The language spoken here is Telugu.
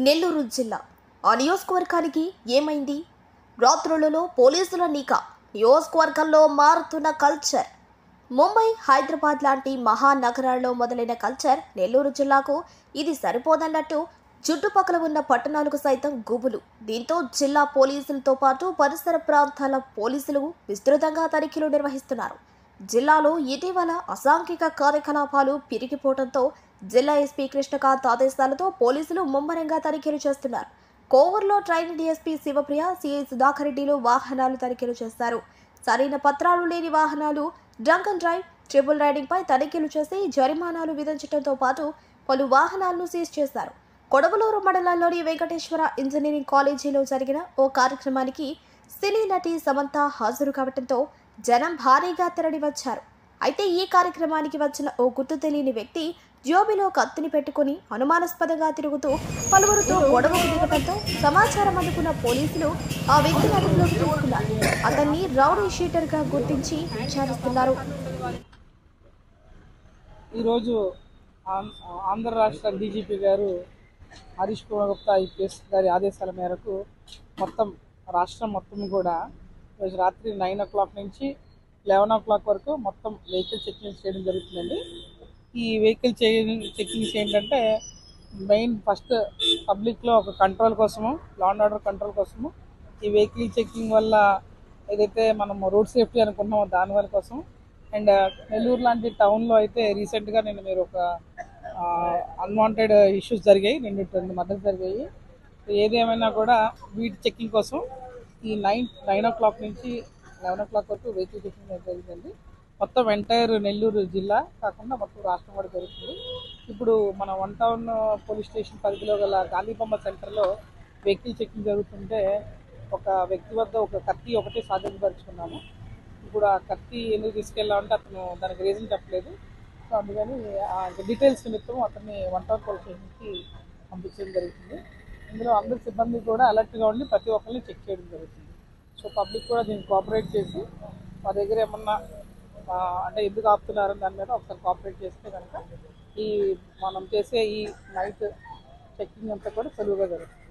నెల్లూరు జిల్లా ఆ నియోజకవర్గానికి ఏమైంది? రాత్రులలో పోలీసుల నిఘా. నియోజకవర్గంలో మారుతున్న కల్చర్. ముంబై, హైదరాబాద్ లాంటి మహానగరాల్లో మొదలైన కల్చర్ నెల్లూరు జిల్లాకు ఇది సరిపోదన్నట్టు చుట్టుపక్కల ఉన్న పట్టణాలకు సైతం గుబులు. దీంతో జిల్లా పోలీసులతో పాటు పరిసర ప్రాంతాల పోలీసులు విస్తృతంగా తనిఖీలు నిర్వహిస్తున్నారు. జిల్లాలో ఇటీవల అసాంఘిక కార్యకలాపాలు పెరిగిపోవడంతో జిల్లా ఎస్పీ కృష్ణకాంత్ ఆదేశాలతో పోలీసులు ముమ్మరంగా తనిఖీలు చేస్తున్నారు. కోవూరులో trainee DSP Shivapriya, CI Sudhakar రెడ్డిలు వాహనాలు తనిఖీలు చేస్తారు. సరైన పత్రాలు లేని వాహనాలు, drunk and drive, triple riding పై తనిఖీలు చేసి జరిమానాలు విధించడంతో పాటు పలు వాహనాలను సీజ్ చేశారు. కొడవలూరు మండలంలోని వెంకటేశ్వర ఇంజనీరింగ్ కాలేజీలో జరిగిన ఓ కార్యక్రమానికి సినీ నటి సమంత హాజరు కావడంతో జనం భారీగా తరలివచ్చారు. అయితే ఈ కార్యక్రమానికి వచ్చిన ఓ గుర్తు తెలియని వ్యక్తి జోబిలో కత్తిని పెట్టుకుని అనుమానాస్పదంగా తిరుగుతూ పలువురితో గొడవకు దిగడంతో సమాచారం అందుకున్న పోలీసులు ఆ వ్యక్తిని అదుపులోకి తీసుకున్నారు. అతన్ని రౌడీ షీటర్ గా గుర్తించి విచారిస్తున్నారు. ఈరోజు ఆంధ్ర రాష్ట్ర డీజీపీ గారు హరీష్ కుమార్ గుప్తా ఐపీఎస్ గారి ఆదేశాల మేరకు మొత్తం రాష్ట్రం మొత్తం కూడా ఈరోజు రాత్రి 9 o'clock నుంచి 11 o'clock వరకు మొత్తం వెహికల్ చెకింగ్ చేయడం జరుగుతుందండి. ఈ వెహికల్ చెకింగ్స్ ఏంటంటే మెయిన్ ఫస్ట్ పబ్లిక్లో ఒక కంట్రోల్ కోసము, లా అండ్ ఆర్డర్ కంట్రోల్ కోసము ఈ వెహికల్ చెకింగ్ వల్ల ఏదైతే మనం రోడ్ సేఫ్టీ అనుకుంటున్నామో దానివల్ల కోసం. అండ్ నెల్లూరు లాంటి టౌన్లో అయితే రీసెంట్గా మీరు ఒక అన్వాంటెడ్ ఇష్యూస్ జరిగాయి, 2 మర్డర్స్ జరిగాయి. ఏదేమైనా కూడా వీటి చెకింగ్ కోసం ఈ 9 o'clock నుంచి 11 o'clock వరకు వెహికల్ చెకింగ్ జరిగిందండి. మొత్తం ఎంటైర్ నెల్లూరు జిల్లా కాకుండా మొత్తం రాష్ట్రం కూడా జరుగుతుంది. ఇప్పుడు మన 1 town పోలీస్ స్టేషన్ పరిధిలో గల గాంధీబొమ్మ సెంటర్లో వెహికల్ చెకింగ్ జరుగుతుంటే ఒక వ్యక్తి వద్ద ఒక కత్తి ఒకటి స్వాధీనపరుచుకున్నాము. ఇప్పుడు ఆ కత్తి ఎందుకు తీసుకెళ్ళామంటే అతను దానికి రీజన్ చెప్పలేదు. సో అందుకని డీటెయిల్స్ నిమిత్తం అతన్ని 1 town పోలీస్ స్టేషన్కి పంపించడం జరుగుతుంది. ఇందులో అందరి సిబ్బంది కూడా అలర్ట్గా ఉండి ప్రతి ఒక్కరిని చెక్ చేయడం జరుగుతుంది. సో పబ్లిక్ కూడా దీన్ని కోఆపరేట్ చేసి మా దగ్గర ఏమన్నా అంటే ఎందుకు ఆపుతున్నారని దాని మీద ఒకసారి కోఆపరేట్ చేస్తే కనుక ఈ మనం చేసే ఈ నైట్ చెక్కింగ్ అంతా కూడా సులువుగా జరుగుతుంది.